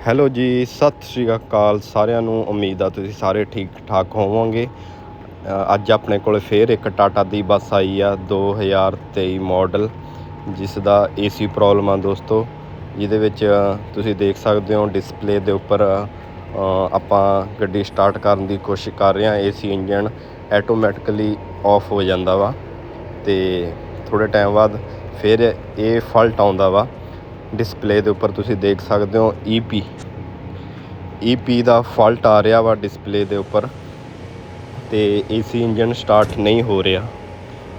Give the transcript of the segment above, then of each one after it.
Hello ਜੀ, ਸਤਿ ਸ਼੍ਰੀ ਅਕਾਲ ਸਾਰਿਆਂ ਨੂੰ। ਉਮੀਦ ਆ ਤੁਸੀਂ ਸਾਰੇ ਠੀਕ ਠਾਕ ਹੋਵੋਗੇ। ਅੱਜ ਆਪਣੇ ਕੋਲ ਫੇਰ ਇੱਕ ਟਾਟਾ ਦੀ ਬੱਸ ਆਈ ਆ 2023 ਮਾਡਲ, ਜਿਸ ਦਾ ਏਸੀ ਪ੍ਰੋਬਲਮ ਆ ਦੋਸਤੋ। ਜਿਹਦੇ ਵਿੱਚ ਤੁਸੀਂ ਦੇਖ ਸਕਦੇ ਹੋ ਡਿਸਪਲੇ ਦੇ ਉੱਪਰ ਆਪਾਂ ਗੱਡੀ ਸਟਾਰਟ ਕਰਨ ਦੀ ਕੋਸ਼ਿਸ਼ ਕਰ ਰਹੇ ਹਾਂ। ਏਸੀ ਇੰਜਣ ਐਟੋਮੈਟਿਕਲੀ ਆਫ ਹੋ ਜਾਂਦਾ ਵਾ ਅਤੇ ਥੋੜ੍ਹੇ ਟਾਈਮ ਬਾਅਦ ਫਿਰ ਇਹ ਫਾਲਟ ਆਉਂਦਾ ਵਾ। ਡਿਸਪਲੇ ਦੇ ਉੱਪਰ ਤੁਸੀਂ ਦੇਖ ਸਕਦੇ ਹੋ ਈ ਪੀ ਦਾ ਫਾਲਟ ਆ ਰਿਹਾ ਵਾ ਡਿਸਪਲੇ ਦੇ ਉੱਪਰ, ਅਤੇ ਏਸੀ ਇੰਜਨ ਸਟਾਰਟ ਨਹੀਂ ਹੋ ਰਿਹਾ।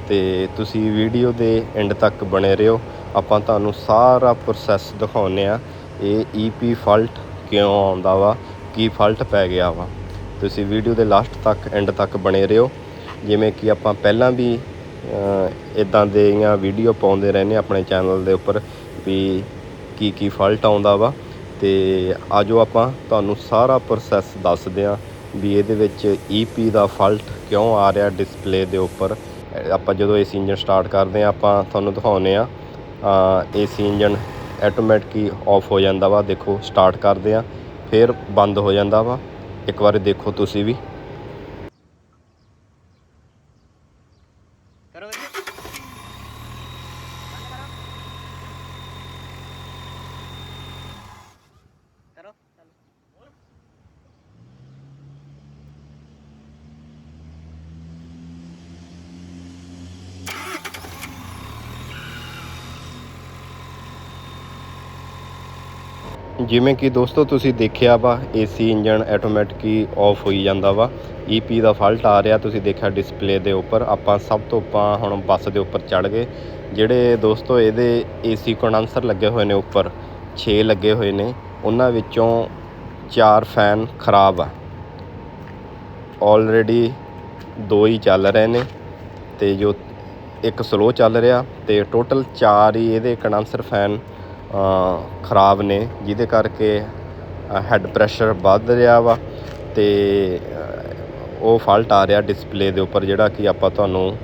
ਅਤੇ ਤੁਸੀਂ ਵੀਡੀਓ ਦੇ ਐਂਡ ਤੱਕ ਬਣੇ ਰਹੋ, ਆਪਾਂ ਤੁਹਾਨੂੰ ਸਾਰਾ ਪ੍ਰੋਸੈਸ ਦਿਖਾਉਂਦੇ ਹਾਂ। ਇਹ ਈ ਫਾਲਟ ਕਿਉਂ ਆਉਂਦਾ ਵਾ, ਕੀ ਫਾਲਟ ਪੈ ਗਿਆ ਵਾ। ਤੁਸੀਂ ਵੀਡੀਓ ਦੇ ਲਾਸਟ ਤੱਕ ਐਂਡ ਤੱਕ ਬਣੇ ਰਹੋ। ਜਿਵੇਂ ਕਿ ਆਪਾਂ ਪਹਿਲਾਂ ਵੀ ਇੱਦਾਂ ਦੀਆਂ ਵੀਡੀਓ ਪਾਉਂਦੇ ਰਹਿੰਦੇ ਆਪਣੇ ਚੈਨਲ ਦੇ ਉੱਪਰ ਵੀ ਕੀ ਫਾਲਟ ਆਉਂਦਾ ਵਾ। ਅਤੇ ਅੱਜ ਆਪਾਂ ਤੁਹਾਨੂੰ ਸਾਰਾ ਪ੍ਰੋਸੈਸ ਦੱਸਦੇ ਹਾਂ ਵੀ ਇਹਦੇ ਵਿੱਚ ਈ ਦਾ ਫਾਲਟ ਕਿਉਂ ਆ ਰਿਹਾ ਡਿਸਪਲੇ ਦੇ ਉੱਪਰ। ਆਪਾਂ ਜਦੋਂ ਏਸੀ ਇੰਜਨ ਸਟਾਰਟ ਕਰਦੇ ਹਾਂ ਆਪਾਂ ਤੁਹਾਨੂੰ ਦਿਖਾਉਂਦੇ ਹਾਂ AC engine automatic he of ਹੋ ਜਾਂਦਾ ਵਾ। ਦੇਖੋ ਸਟਾਰਟ ਕਰਦੇ ਹਾਂ ਫਿਰ ਬੰਦ ਹੋ ਜਾਂਦਾ ਵਾ। ਇੱਕ ਵਾਰ ਦੇਖੋ ਤੁਸੀਂ ਵੀ। ਜਿਵੇਂ ਕਿ ਦੋਸਤੋ ਤੁਸੀਂ ਦੇਖਿਆ ਵਾ AC engine automatic he of ਹੋਈ ਜਾਂਦਾ ਵਾ। ਈ ਦਾ ਫਾਲਟ ਆ ਰਿਹਾ ਤੁਸੀਂ ਦੇਖਿਆ ਡਿਸਪਲੇ ਦੇ ਉੱਪਰ। ਆਪਾਂ ਹੁਣ ਬੱਸ ਦੇ ਉੱਪਰ ਚੜ੍ਹ ਗਏ। ਜਿਹੜੇ ਦੋਸਤੋ ਇਹਦੇ ਏਸੀ ਕੰਡੈਂਸਰ ਲੱਗੇ ਹੋਏ ਨੇ ਉੱਪਰ 6 ਲੱਗੇ ਹੋਏ ਨੇ, ਉਹਨਾਂ ਵਿੱਚੋਂ 4 ਫੈਨ ਖਰਾਬ ਆ। ਆਲਰੇਡੀ 2 ਹੀ ਚੱਲ ਰਹੇ ਨੇ ਅਤੇ ਜੋ ਇੱਕ ਸਲੋ ਚੱਲ ਰਿਹਾ, ਅਤੇ ਟੋਟਲ 4 ਹੀ ਇਹਦੇ ਕੰਡੈਂਸਰ ਫੈਨ ਖਰਾਬ ਨੇ, ਜਿਹਦੇ ਕਰਕੇ ਹੈਡ ਪ੍ਰੈਸ਼ਰ ਵੱਧ ਰਿਹਾ ਵਾ ਅਤੇ ਉਹ ਫਾਲਟ ਆ ਰਿਹਾ ਡਿਸਪਲੇ ਦੇ ਉੱਪਰ, ਜਿਹੜਾ ਕਿ ਆਪਾਂ ਤੁਹਾਨੂੰ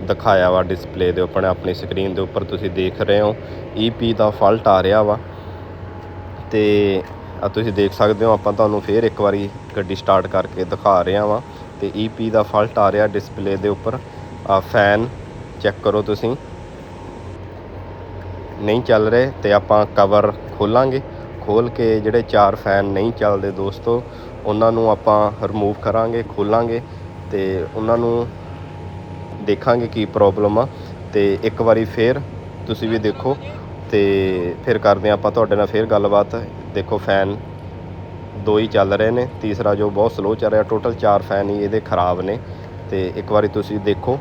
ਦਿਖਾਇਆ ਵਾ ਡਿਸਪਲੇ ਦੇ ਉੱਪਰ। ਆਪਣੀ ਸਕਰੀਨ ਦੇ ਉੱਪਰ ਤੁਸੀਂ ਦੇਖ ਰਹੇ ਹੋ ਈ ਦਾ ਫਾਲਟ ਆ ਰਿਹਾ ਵਾ। ਅਤੇ ਤੁਸੀਂ ਦੇਖ ਸਕਦੇ ਹੋ ਆਪਾਂ ਤੁਹਾਨੂੰ ਫਿਰ ਇੱਕ ਵਾਰੀ ਗੱਡੀ ਸਟਾਰਟ ਕਰਕੇ ਦਿਖਾ ਰਿਹਾ ਵਾਂ। ਅਤੇ ਈ ਦਾ ਫਾਲਟ ਆ ਰਿਹਾ ਡਿਸਪਲੇ ਦੇ ਉੱਪਰ। ਫੈਨ ਚੈੱਕ ਕਰੋ ਤੁਸੀਂ, ਨਹੀਂ ਚੱਲ ਰਹੇ। ਅਤੇ ਆਪਾਂ ਕਵਰ ਖੋਲ੍ਹ ਕੇ ਜਿਹੜੇ 4 ਫੈਨ ਨਹੀਂ ਚੱਲਦੇ ਦੋਸਤੋ, ਉਹਨਾਂ ਨੂੰ ਆਪਾਂ ਰਿਮੂਵ ਕਰਾਂਗੇ, ਖੋਲ੍ਹਾਂਗੇ ਅਤੇ ਉਹਨਾਂ ਨੂੰ ਦੇਖਾਂਗੇ ਕੀ ਪ੍ਰੋਬਲਮ ਆ। ਅਤੇ ਇੱਕ ਵਾਰੀ ਫਿਰ ਤੁਸੀਂ ਵੀ ਦੇਖੋ ਅਤੇ ਫਿਰ ਕਰਦੇ ਹਾਂ ਆਪਾਂ ਤੁਹਾਡੇ ਨਾਲ ਫਿਰ ਗੱਲਬਾਤ। ਦੇਖੋ ਫੈਨ 2 ਹੀ ਚੱਲ ਰਹੇ ਨੇ, ਤੀਸਰਾ ਜੋ ਬਹੁਤ ਸਲੋ ਚੱਲ ਰਿਹਾ। ਟੋਟਲ 4 ਫੈਨ ਹੀ ਇਹਦੇ ਖਰਾਬ ਨੇ, ਅਤੇ ਇੱਕ ਵਾਰੀ ਤੁਸੀਂ ਦੇਖੋ।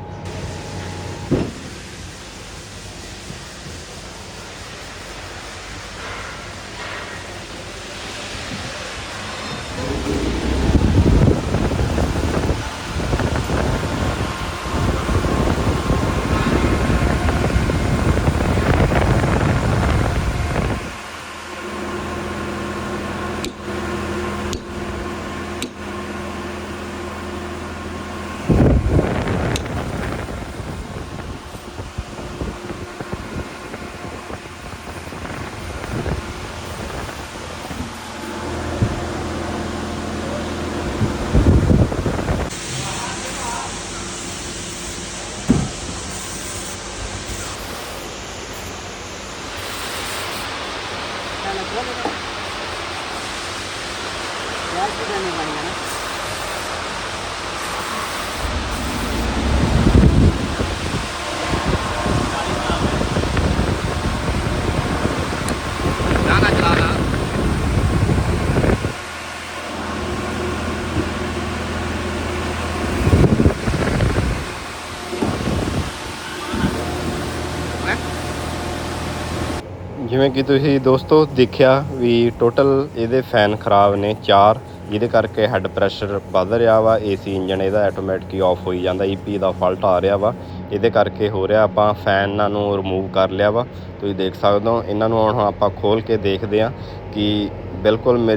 ਜਿਵੇਂ ਕਿ ਤੁਸੀਂ ਦੋਸਤੋ ਦੇਖਿਆ ਵੀ ਟੋਟਲ ਇਹਦੇ ਫੈਨ ਖਰਾਬ ਨੇ 4, ਜਿਹਦੇ ਕਰਕੇ ਹੈਡ ਪ੍ਰੈਸ਼ਰ ਵੱਧ ਰਿਹਾ ਵਾ। ਏਸੀ ਇੰਜਨ ਇਹਦਾ ਆਟੋਮੈਟਿਕ ਹੀ ਆਫ ਹੋਈ ਜਾਂਦਾ। ਈ ਦਾ ਫਾਲਟ ਆ ਰਿਹਾ ਵਾ, ਇਹਦੇ ਕਰਕੇ ਹੋ ਰਿਹਾ। ਆਪਾਂ ਫੈਨਾਂ ਨੂੰ ਰਿਮੂਵ ਕਰ ਲਿਆ ਵਾ, ਤੁਸੀਂ ਦੇਖ ਸਕਦੇ ਹੋ। ਇਹਨਾਂ ਨੂੰ ਹੁਣ ਆਪਾਂ ਖੋਲ੍ਹ ਕੇ ਦੇਖਦੇ ਹਾਂ ਕਿ ਬਿਲਕੁਲ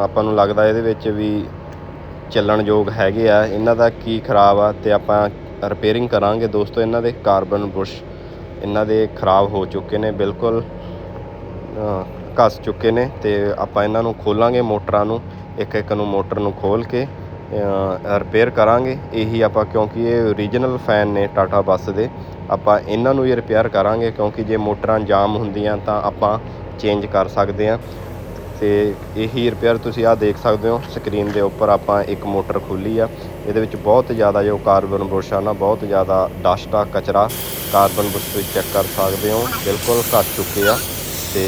ਆਪਾਂ ਨੂੰ ਲੱਗਦਾ ਇਹਦੇ ਵਿੱਚ ਵੀ ਚੱਲਣ ਯੋਗ ਹੈਗੇ ਆ। ਇਹਨਾਂ ਦਾ ਕੀ ਖਰਾਬ ਆ ਅਤੇ ਆਪਾਂ ਰਿਪੇਅਰਿੰਗ ਕਰਾਂਗੇ ਦੋਸਤੋ। ਇਹਨਾਂ ਦੇ ਕਾਰਬਨ ਬੁਸ਼ ਇਹਨਾਂ ਦੇ ਖਰਾਬ ਹੋ ਚੁੱਕੇ ਨੇ ਬਿਲਕੁਲ। ਘਸ ਚੁੱਕੇ ਨੇ ਤੇ ਆਪਾਂ ਇਹਨਾਂ ਨੂੰ ਖੋਲਾਂਗੇ, ਮੋਟਰਾਂ ਨੂੰ ਇੱਕ ਇੱਕ ਨੂੰ ਮੋਟਰ ਨੂੰ ਖੋਲ ਕੇ ਰਿਪੇਅਰ ਕਰਾਂਗੇ। ਇਹੀ ਆਪਾਂ, ਕਿਉਂਕਿ ਇਹ ਓਰੀਜਨਲ ਫੈਨ ਨੇ ਟਾਟਾ ਬੱਸ ਦੇ, ਆਪਾਂ ਇਹਨਾਂ ਨੂੰ ਹੀ ਰਿਪੇਅਰ ਕਰਾਂਗੇ, ਕਿਉਂਕਿ ਜੇ ਮੋਟਰਾਂ ਜਾਮ ਹੁੰਦੀਆਂ ਤਾਂ ਆਪਾਂ ਚੇਂਜ ਕਰ ਸਕਦੇ ਹਾਂ। ਤੇ ਇਹੀ ਰਿਪੇਅਰ ਤੁਸੀਂ ਆਹ ਦੇਖ ਸਕਦੇ ਹੋ ਸਕਰੀਨ ਦੇ ਉੱਪਰ, ਆਪਾਂ ਇੱਕ ਮੋਟਰ ਖੋਲੀ ਆ, ਇਹਦੇ ਵਿੱਚ ਬਹੁਤ ਜ਼ਿਆਦਾ ਜੋ ਕਾਰਬਨ ਬੁਰਸ਼ ਆ ਨਾ, ਬਹੁਤ ਜ਼ਿਆਦਾ ਡਸਟ ਆ, ਕਚਰਾ ਕਾਰਬਨ ਬੁਰਸ਼ ਤੁਸੀਂ ਚੈੱਕ ਕਰ ਸਕਦੇ ਹੋ, ਬਿਲਕੁਲ ਘਸ ਚੁੱਕੇ ਆ। ਤੇ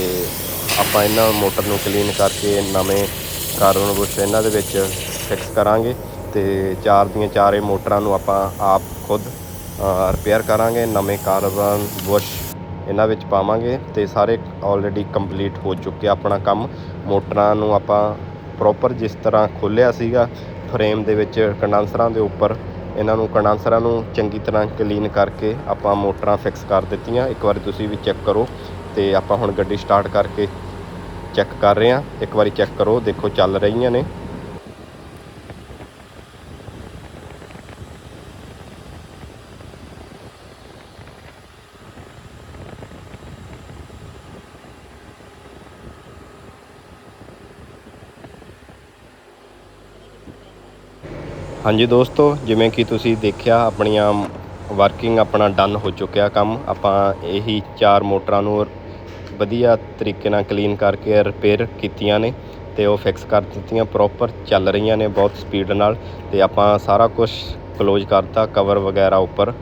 ਆਪਾਂ ਇਹਨਾਂ ਮੋਟਰ ਨੂੰ ਕਲੀਨ ਕਰਕੇ ਨਵੇਂ ਕਾਰਬਨ ਬੁਰਸ਼ ਇਹਨਾਂ ਦੇ ਵਿੱਚ ਫਿਕਸ ਕਰਾਂਗੇ ਤੇ ਚਾਰ ਦੀਆਂ ਚਾਰੇ ਮੋਟਰਾਂ ਨੂੰ ਆਪਾਂ ਆਪ ਖੁਦ ਰਿਪੇਅਰ ਕਰਾਂਗੇ, ਨਵੇਂ ਕਾਰਬਨ ਬੁਰਸ਼ ਇਹਨਾਂ ਵਿੱਚ ਪਾਵਾਂਗੇ ਤੇ ਸਾਰੇ ਆਲਰੇਡੀ ਕੰਪਲੀਟ ਹੋ ਚੁੱਕਿਆ ਆਪਣਾ ਕੰਮ। ਮੋਟਰਾਂ ਨੂੰ ਆਪਾਂ ਪ੍ਰੋਪਰ ਜਿਸ ਤਰ੍ਹਾਂ ਖੋਲ੍ਹਿਆ ਸੀਗਾ ਫਰੇਮ ਦੇ ਵਿੱਚ ਕੰਡੈਂਸਰਾਂ ਦੇ ਉੱਪਰ, ਇਹਨਾਂ ਨੂੰ ਕੰਡੈਂਸਰਾਂ ਨੂੰ ਚੰਗੀ ਤਰ੍ਹਾਂ ਕਲੀਨ ਕਰਕੇ ਆਪਾਂ ਮੋਟਰਾਂ ਫਿਕਸ ਕਰ ਦਿੱਤੀਆਂ। ਇੱਕ ਵਾਰੀ ਤੁਸੀਂ ਵੀ ਚੈੱਕ ਕਰੋ। ਤੇ ਆਪਾਂ ਹੁਣ ਗੱਡੀ ਸਟਾਰਟ ਕਰਕੇ ਚੈੱਕ ਕਰ ਰਹੇ ਹਾਂ, ਇੱਕ ਵਾਰੀ ਚੈੱਕ ਕਰੋ, ਦੇਖੋ ਚੱਲ ਰਹੀਆਂ ਨੇ। ਹਾਂਜੀ ਦੋਸਤੋ, ਜਿਵੇਂ ਕਿ ਤੁਸੀਂ ਦੇਖਿਆ ਆਪਣੀਆਂ ਵਰਕਿੰਗ ਆਪਣਾ ਡਨ ਹੋ ਚੁੱਕਿਆ ਕੰਮ। ਆਪਾਂ ਇਹੀ 4 ਮੋਟਰਾਂ ਨੂੰ ਵਧੀਆ ਤਰੀਕੇ ਨਾਲ ਕਲੀਨ ਕਰਕੇ ਰਿਪੇਅਰ ਕੀਤੀਆਂ ਨੇ ਤੇ ਉਹ ਫਿਕਸ ਕਰ ਦਿੱਤੀਆਂ, ਪ੍ਰੋਪਰ ਚੱਲ ਰਹੀਆਂ ਨੇ ਬਹੁਤ ਸਪੀਡ ਨਾਲ। ਤੇ ਆਪਾਂ ਸਾਰਾ ਕੁਝ ਕਲੋਜ਼ ਕਰਤਾ, ਕਵਰ ਵਗੈਰਾ ਉੱਪਰ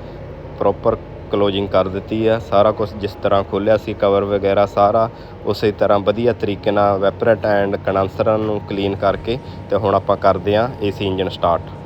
ਪ੍ਰੋਪਰ ਕਲੋਜਿੰਗ ਕਰ ਦਿੱਤੀ ਆ। ਸਾਰਾ ਕੁਝ ਜਿਸ ਤਰ੍ਹਾਂ ਖੋਲ੍ਹਿਆ ਸੀ ਕਵਰ ਵਗੈਰਾ ਸਾਰਾ ਉਸੇ ਤਰ੍ਹਾਂ ਵਧੀਆ ਤਰੀਕੇ ਨਾਲ ਵੈਪਰੇਟ ਐਂਡ ਕੰਡੈਂਸਰਾਂ ਨੂੰ ਕਲੀਨ ਕਰਕੇ ਤੇ ਹੁਣ ਆਪਾਂ ਕਰਦੇ ਹਾਂ AC ਇੰਜਨ ਸਟਾਰਟ।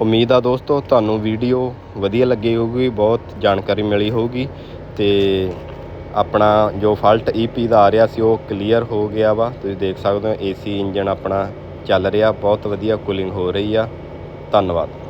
ਉਮੀਦ ਆ ਦੋਸਤੋ ਤੁਹਾਨੂੰ ਵੀਡੀਓ ਵਧੀਆ ਲੱਗੀ ਹੋਊਗੀ, ਬਹੁਤ ਜਾਣਕਾਰੀ ਮਿਲੀ ਹੋਊਗੀ ਤੇ ਆਪਣਾ ਜੋ ਫਾਲਟ EP ਦਾ ਆ ਰਿਹਾ ਸੀ ਉਹ ਕਲੀਅਰ ਹੋ ਗਿਆ ਵਾ। ਤੁਸੀਂ ਦੇਖ ਸਕਦੇ ਹੋ AC ਇੰਜਨ ਆਪਣਾ ਚੱਲ ਰਿਹਾ, ਬਹੁਤ ਵਧੀਆ ਕੂਲਿੰਗ ਹੋ ਰਹੀ ਆ। ਧੰਨਵਾਦ।